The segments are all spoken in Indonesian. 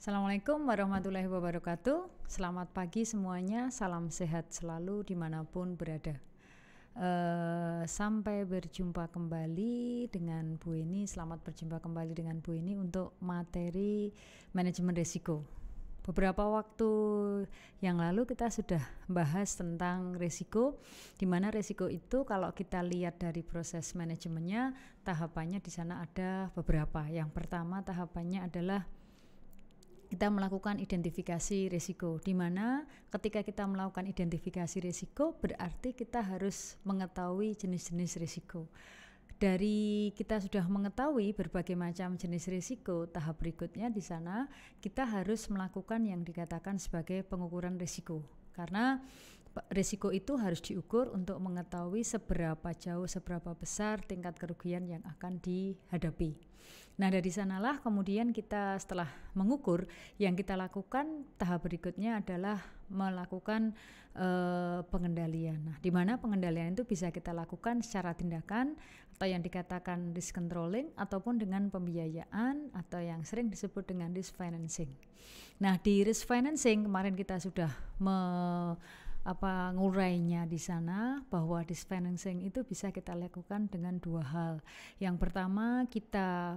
Assalamualaikum warahmatullahi wabarakatuh. Selamat pagi semuanya, salam sehat selalu dimanapun berada. Sampai berjumpa kembali dengan Bu Eni. Selamat berjumpa kembali dengan Bu Eni untuk materi manajemen risiko. Beberapa waktu yang lalu kita sudah bahas tentang risiko, di mana risiko itu kalau kita lihat dari proses manajemennya, tahapannya di sana ada beberapa. Yang pertama tahapannya adalah kita melakukan identifikasi risiko, di mana ketika kita melakukan identifikasi risiko berarti kita harus mengetahui jenis-jenis risiko. Dari kita sudah mengetahui berbagai macam jenis risiko, tahap berikutnya di sana kita harus melakukan yang dikatakan sebagai pengukuran risiko. Karena risiko itu harus diukur untuk mengetahui seberapa jauh, seberapa besar tingkat kerugian yang akan dihadapi. Nah, dari sanalah kemudian kita setelah mengukur, yang kita lakukan tahap berikutnya adalah melakukan pengendalian. Nah, di mana pengendalian itu bisa kita lakukan secara tindakan atau yang dikatakan risk controlling ataupun dengan pembiayaan atau yang sering disebut dengan risk financing. Nah, di risk financing kemarin kita sudah ngurainya di sana bahwa risk financing itu bisa kita lakukan dengan dua hal. Yang pertama kita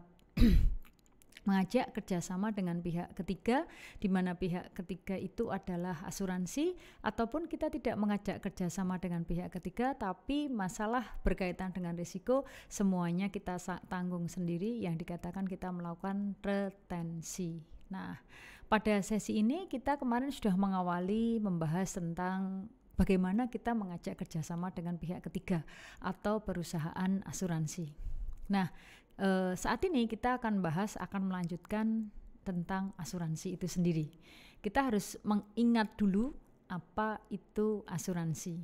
mengajak kerjasama dengan pihak ketiga, di mana pihak ketiga itu adalah asuransi, ataupun kita tidak mengajak kerjasama dengan pihak ketiga, tapi masalah berkaitan dengan risiko semuanya kita tanggung sendiri, yang dikatakan kita melakukan retensi. Nah, pada sesi ini kita kemarin sudah mengawali membahas tentang bagaimana kita mengajak kerjasama dengan pihak ketiga atau perusahaan asuransi. Nah, saat ini kita akan melanjutkan tentang asuransi itu sendiri. Kita harus mengingat dulu apa itu asuransi.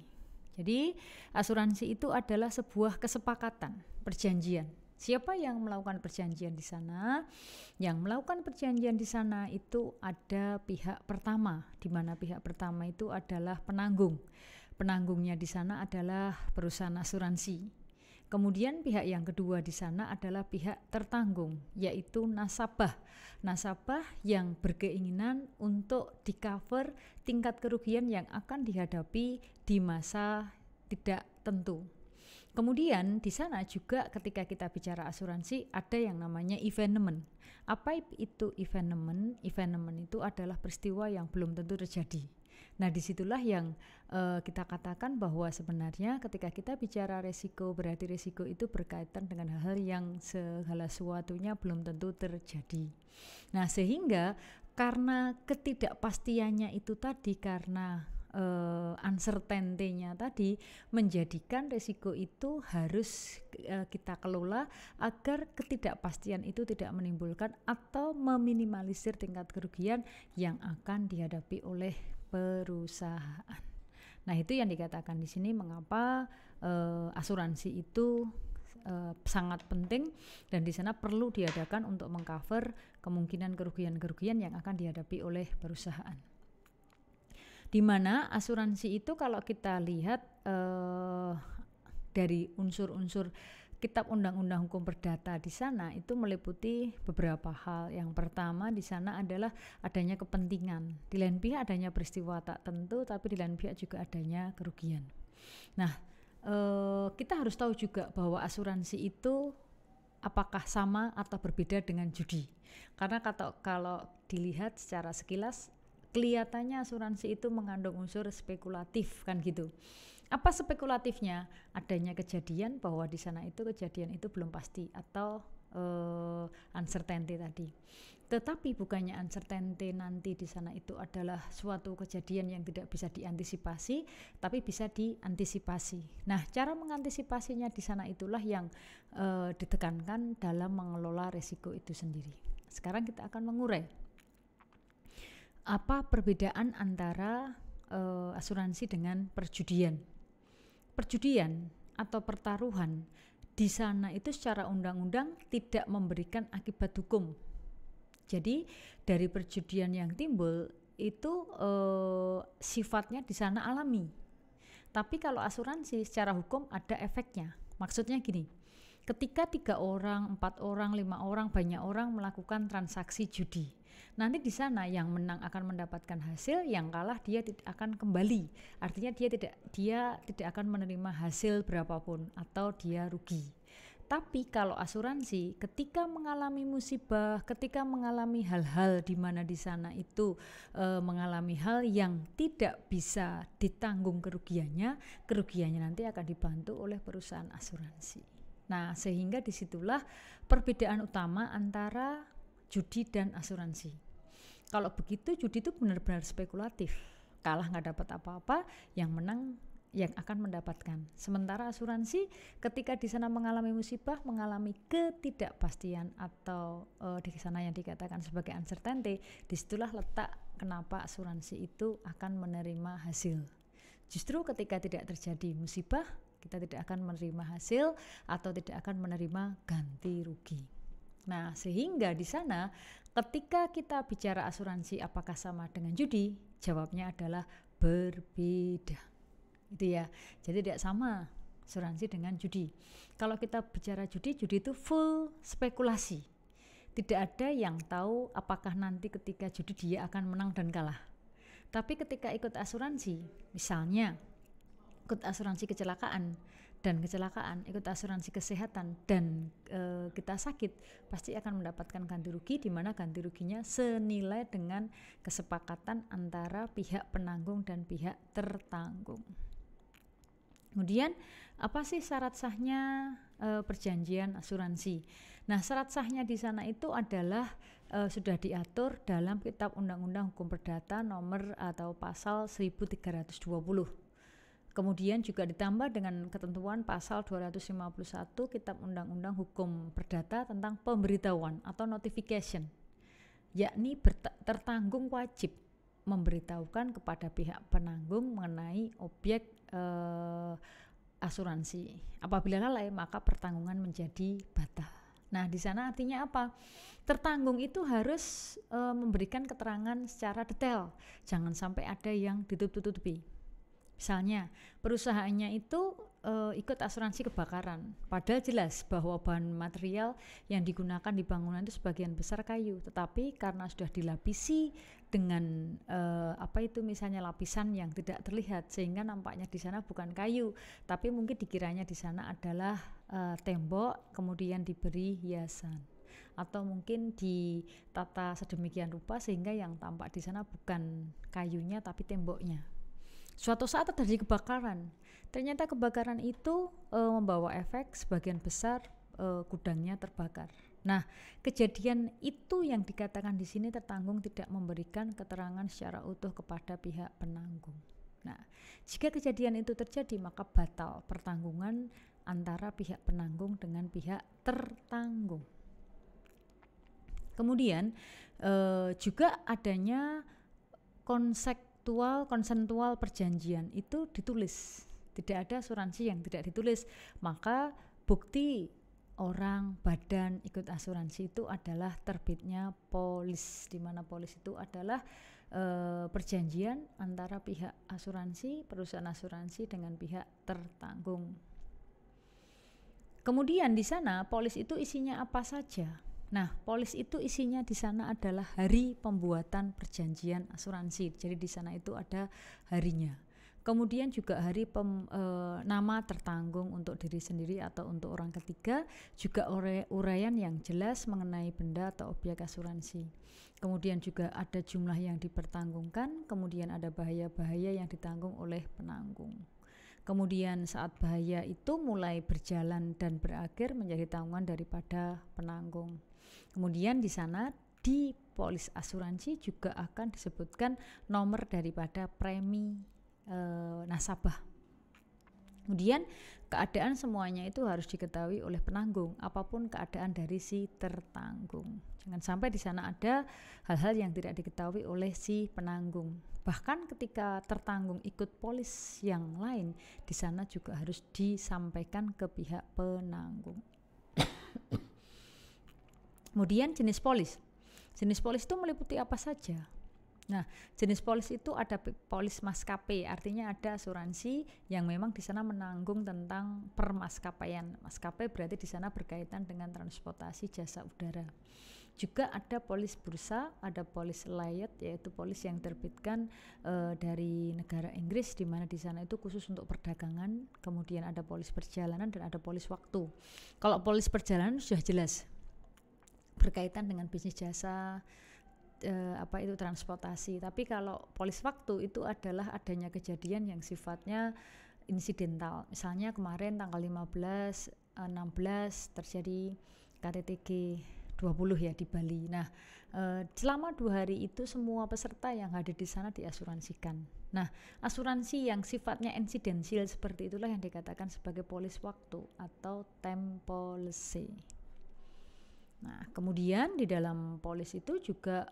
Jadi, asuransi itu adalah sebuah kesepakatan, perjanjian. Siapa yang melakukan perjanjian di sana? Yang melakukan perjanjian di sana itu ada pihak pertama, di mana pihak pertama itu adalah penanggung. Penanggungnya di sana adalah perusahaan asuransi. Kemudian pihak yang kedua di sana adalah pihak tertanggung, yaitu nasabah. Nasabah yang berkeinginan untuk di-cover tingkat kerugian yang akan dihadapi di masa tidak tentu. Kemudian di sana juga ketika kita bicara asuransi ada yang namanya evenement. Apa itu evenement? Evenement itu adalah peristiwa yang belum tentu terjadi. Nah, disitulah yang kita katakan bahwa sebenarnya ketika kita bicara resiko, berarti resiko itu berkaitan dengan hal-hal yang segala sesuatunya belum tentu terjadi. Nah, sehingga karena ketidakpastiannya itu tadi, karena uncertainty-nya tadi, menjadikan risiko itu harus kita kelola agar ketidakpastian itu tidak menimbulkan atau meminimalisir tingkat kerugian yang akan dihadapi oleh perusahaan. Nah, itu yang dikatakan di sini mengapa asuransi itu sangat penting dan di sana perlu diadakan untuk mengcover kemungkinan kerugian-kerugian yang akan dihadapi oleh perusahaan. Di mana asuransi itu kalau kita lihat dari unsur-unsur Kitab Undang-Undang Hukum Perdata di sana itu meliputi beberapa hal. Yang pertama di sana adalah adanya kepentingan. Di lain pihak adanya peristiwa tak tentu, tapi di lain pihak juga adanya kerugian. Nah, kita harus tahu juga bahwa asuransi itu apakah sama atau berbeda dengan judi. Karena kalau dilihat secara sekilas kelihatannya asuransi itu mengandung unsur spekulatif, kan gitu. Apa spekulatifnya? Adanya kejadian bahwa di sana itu kejadian itu belum pasti atau uncertainty tadi. Tetapi bukannya uncertainty nanti di sana itu adalah suatu kejadian yang tidak bisa diantisipasi, tapi bisa diantisipasi. Nah, cara mengantisipasinya di sana itulah yang ditekankan dalam mengelola risiko itu sendiri. Sekarang kita akan mengurai apa perbedaan antara asuransi dengan perjudian. Perjudian atau pertaruhan di sana itu secara undang-undang tidak memberikan akibat hukum. Jadi dari perjudian yang timbul itu sifatnya di sana alami. Tapi kalau asuransi secara hukum ada efeknya. Maksudnya gini, Ketika 3 orang, 4 orang, 5 orang, banyak orang melakukan transaksi judi, nanti di sana yang menang akan mendapatkan hasil, yang kalah dia tidak akan kembali. Artinya dia tidak akan menerima hasil berapapun atau dia rugi. Tapi kalau asuransi, ketika mengalami musibah, ketika mengalami hal-hal di mana di sana itu mengalami hal yang tidak bisa ditanggung kerugiannya nanti akan dibantu oleh perusahaan asuransi. Nah, sehingga disitulah perbedaan utama antara judi dan asuransi. Kalau begitu judi itu benar-benar spekulatif, kalah nggak dapat apa-apa, yang menang yang akan mendapatkan. Sementara asuransi ketika di sana mengalami musibah, mengalami ketidakpastian atau di sana yang dikatakan sebagai uncertainty, disitulah letak kenapa asuransi itu akan menerima hasil. Justru ketika tidak terjadi musibah, kita tidak akan menerima hasil atau tidak akan menerima ganti rugi. Nah, sehingga di sana ketika kita bicara asuransi apakah sama dengan judi, jawabnya adalah berbeda. Gitu ya. Jadi tidak sama asuransi dengan judi. Kalau kita bicara judi itu full spekulasi. Tidak ada yang tahu apakah nanti ketika judi dia akan menang dan kalah. Tapi ketika ikut asuransi, misalnya ikut asuransi kecelakaan, ikut asuransi kesehatan dan kita sakit, pasti akan mendapatkan ganti rugi, di mana ganti ruginya senilai dengan kesepakatan antara pihak penanggung dan pihak tertanggung. Kemudian apa sih syarat sahnya perjanjian asuransi? Nah, syarat sahnya di sana itu adalah sudah diatur dalam Kitab Undang-Undang Hukum Perdata nomor atau pasal 1320. Kemudian juga ditambah dengan ketentuan pasal 251 Kitab Undang-Undang Hukum Perdata tentang pemberitahuan atau notification, yakni tertanggung wajib memberitahukan kepada pihak penanggung mengenai objek asuransi. Apabila lalai, maka pertanggungan menjadi batal. Nah, di sana artinya apa? Tertanggung itu harus memberikan keterangan secara detail. Jangan sampai ada yang ditutup-tutupi. Misalnya perusahaannya itu ikut asuransi kebakaran, padahal jelas bahwa bahan material yang digunakan di bangunan itu sebagian besar kayu, tetapi karena sudah dilapisi dengan misalnya lapisan yang tidak terlihat, sehingga nampaknya di sana bukan kayu, tapi mungkin dikiranya di sana adalah tembok, kemudian diberi hiasan, atau mungkin ditata sedemikian rupa sehingga yang tampak di sana bukan kayunya tapi temboknya. Suatu saat terjadi kebakaran, ternyata kebakaran itu membawa efek sebagian besar gudangnya terbakar. Nah, kejadian itu yang dikatakan di sini tertanggung tidak memberikan keterangan secara utuh kepada pihak penanggung. Nah, jika kejadian itu terjadi, maka batal pertanggungan antara pihak penanggung dengan pihak tertanggung. Kemudian juga adanya konsensual perjanjian itu ditulis. Tidak ada asuransi yang tidak ditulis. Maka bukti orang badan ikut asuransi itu adalah terbitnya polis, di mana polis itu adalah perjanjian antara pihak asuransi, perusahaan asuransi dengan pihak tertanggung. Kemudian di sana polis itu isinya apa saja? Nah, polis itu isinya di sana adalah hari pembuatan perjanjian asuransi. Jadi di sana itu ada harinya. Kemudian juga hari nama tertanggung untuk diri sendiri atau untuk orang ketiga, juga uraian yang jelas mengenai benda atau objek asuransi. Kemudian juga ada jumlah yang dipertanggungkan, kemudian ada bahaya-bahaya yang ditanggung oleh penanggung. Kemudian saat bahaya itu mulai berjalan dan berakhir menjadi tanggungan daripada penanggung. Kemudian di sana di polis asuransi juga akan disebutkan nomor daripada premi nasabah. Kemudian keadaan semuanya itu harus diketahui oleh penanggung, apapun keadaan dari si tertanggung. Jangan sampai di sana ada hal-hal yang tidak diketahui oleh si penanggung. Bahkan ketika tertanggung ikut polis yang lain, di sana juga harus disampaikan ke pihak penanggung. Kemudian jenis polis. Jenis polis itu meliputi apa saja? Nah, jenis polis itu ada polis maskapai, artinya ada asuransi yang memang di sana menanggung tentang permaskapaian. Maskapai berarti di sana berkaitan dengan transportasi jasa udara. Juga ada polis bursa, ada polis layat, yaitu polis yang terbitkan dari negara Inggris, di mana di sana itu khusus untuk perdagangan. Kemudian ada polis perjalanan dan ada polis waktu. Kalau polis perjalanan sudah jelas berkaitan dengan bisnis jasa, transportasi. Tapi kalau polis waktu itu adalah adanya kejadian yang sifatnya insidental. Misalnya kemarin tanggal 15, 16 terjadi KTTG 20 ya di Bali. Nah, selama 2 hari itu semua peserta yang hadir di sana diasuransikan. Nah, asuransi yang sifatnya insidensial seperti itulah yang dikatakan sebagai polis waktu atau time policy. Nah, kemudian di dalam polis itu juga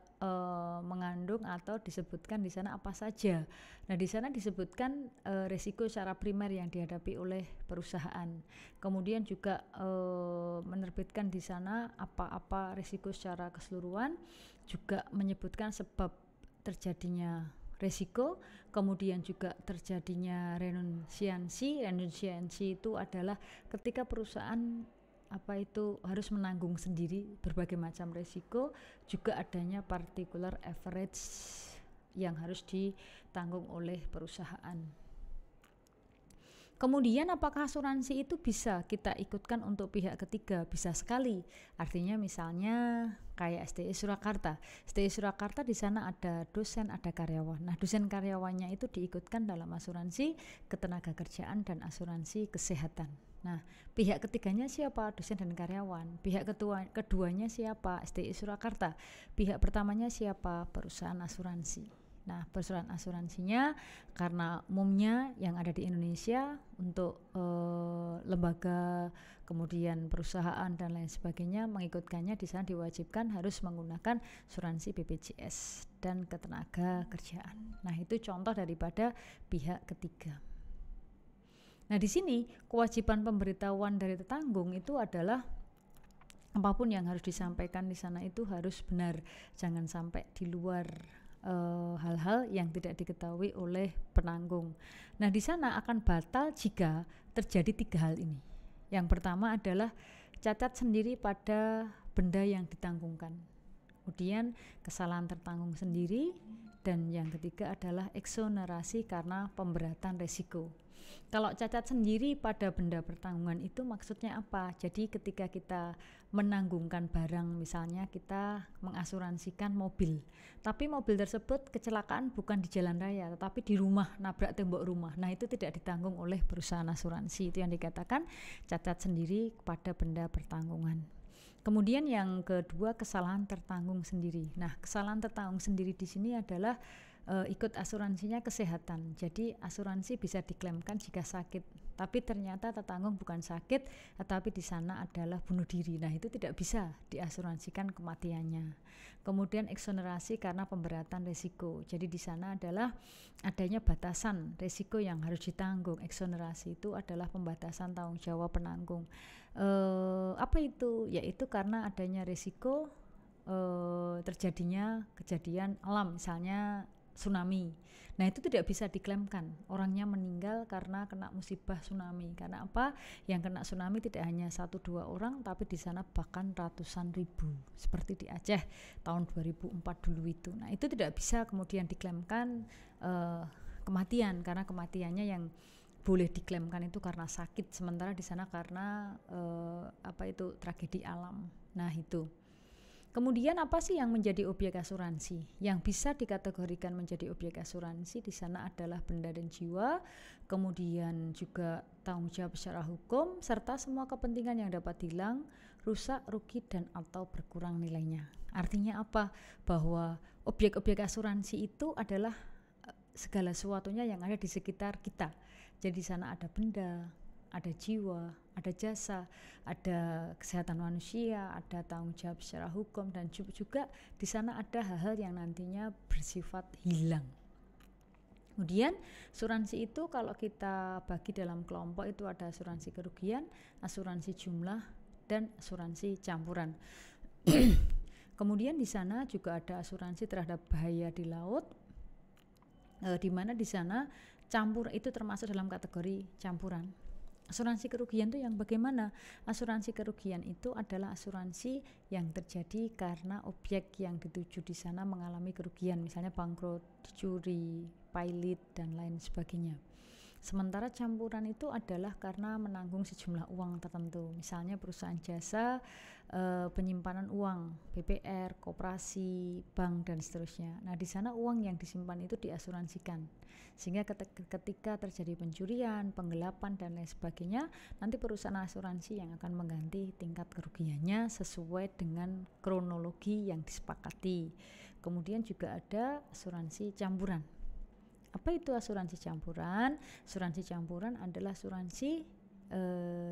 mengandung atau disebutkan di sana apa saja. Nah, di sana disebutkan risiko secara primer yang dihadapi oleh perusahaan. Kemudian juga menerbitkan di sana apa-apa risiko secara keseluruhan, juga menyebutkan sebab terjadinya risiko, kemudian juga terjadinya renunsiansi. Renunsiansi itu adalah ketika perusahaan harus menanggung sendiri berbagai macam risiko, juga adanya particular average yang harus ditanggung oleh perusahaan. Kemudian apakah asuransi itu bisa kita ikutkan untuk pihak ketiga? Bisa sekali. Artinya misalnya kayak STI Surakarta. STI Surakarta di sana ada dosen, ada karyawan. Nah, dosen karyawannya itu diikutkan dalam asuransi ketenagakerjaan dan asuransi kesehatan. Nah, pihak ketiganya siapa? Dosen dan karyawan. Pihak keduanya siapa? STI Surakarta. Pihak pertamanya siapa? Perusahaan asuransi. Nah, perusahaan asuransinya karena umumnya yang ada di Indonesia untuk lembaga, kemudian perusahaan dan lain sebagainya mengikutkannya, di sana diwajibkan harus menggunakan asuransi BPJS dan ketenagakerjaan. Nah, itu contoh daripada pihak ketiga. Nah, di sini kewajiban pemberitahuan dari tetanggung itu adalah apapun yang harus disampaikan di sana itu harus benar, jangan sampai di luar hal-hal yang tidak diketahui oleh penanggung. Nah, di sana akan batal jika terjadi 3 hal ini. Yang pertama adalah cacat sendiri pada benda yang ditanggungkan. Kemudian kesalahan tertanggung sendiri, dan yang ketiga adalah eksonerasi karena pemberatan risiko. Kalau cacat sendiri pada benda pertanggungan itu maksudnya apa? Jadi ketika kita menanggungkan barang, misalnya kita mengasuransikan mobil, tapi mobil tersebut kecelakaan bukan di jalan raya tetapi di rumah, nabrak tembok rumah. Nah, itu tidak ditanggung oleh perusahaan asuransi. Itu yang dikatakan cacat sendiri pada benda pertanggungan. Kemudian yang kedua, kesalahan tertanggung sendiri. Nah, kesalahan tertanggung sendiri di sini adalah ikut asuransinya kesehatan. Jadi asuransi bisa diklaimkan jika sakit, tapi ternyata tertanggung bukan sakit, tetapi di sana adalah bunuh diri. Nah, itu tidak bisa diasuransikan kematiannya. Kemudian eksonerasi karena pemberatan risiko. Jadi di sana adalah adanya batasan risiko yang harus ditanggung. Eksonerasi itu adalah pembatasan tanggung jawab penanggung. Apa itu? Yaitu karena adanya risiko terjadinya kejadian alam, misalnya tsunami. Nah, itu tidak bisa diklaimkan. Orangnya meninggal karena kena musibah tsunami. Karena apa? Yang kena tsunami tidak hanya 1-2 orang, tapi di sana bahkan ratusan ribu. Seperti di Aceh tahun 2004 dulu itu. Nah, itu tidak bisa kemudian diklaimkan kematian, karena kematiannya yang boleh diklaimkan itu karena sakit, sementara di sana karena tragedi alam. Nah, itu. Kemudian apa sih yang menjadi objek asuransi? Yang bisa dikategorikan menjadi objek asuransi di sana adalah benda dan jiwa, kemudian juga tanggung jawab secara hukum, serta semua kepentingan yang dapat hilang, rusak, rugi, dan atau berkurang nilainya. Artinya apa? Bahwa objek-objek asuransi itu adalah segala sesuatunya yang ada di sekitar kita. Jadi di sana ada benda, ada jiwa, ada jasa, ada kesehatan manusia, ada tanggung jawab secara hukum, dan juga di sana ada hal-hal yang nantinya bersifat hilang. Kemudian asuransi itu kalau kita bagi dalam kelompok itu ada asuransi kerugian, asuransi jumlah, dan asuransi campuran. Kemudian di sana juga ada asuransi terhadap bahaya di laut, di mana di sana campur itu termasuk dalam kategori campuran. Asuransi kerugian itu yang bagaimana? Asuransi kerugian itu adalah asuransi yang terjadi karena objek yang dituju di sana mengalami kerugian, misalnya bangkrut, dicuri, pilot, dan lain sebagainya. Sementara campuran itu adalah karena menanggung sejumlah uang tertentu, misalnya perusahaan jasa, penyimpanan uang, BPR, koperasi, bank, dan seterusnya. Nah, di sana uang yang disimpan itu diasuransikan, sehingga ketika terjadi pencurian, penggelapan, dan lain sebagainya, nanti perusahaan asuransi yang akan mengganti tingkat kerugiannya sesuai dengan kronologi yang disepakati. Kemudian juga ada asuransi campuran. Apa itu asuransi campuran? Asuransi campuran adalah asuransi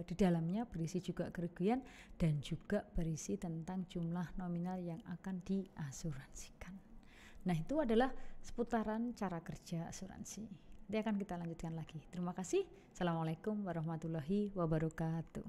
di dalamnya berisi juga kerugian dan juga berisi tentang jumlah nominal yang akan diasuransikan. Nah, itu adalah seputaran cara kerja asuransi. Nanti akan kita lanjutkan lagi. Terima kasih. Assalamualaikum warahmatullahi wabarakatuh.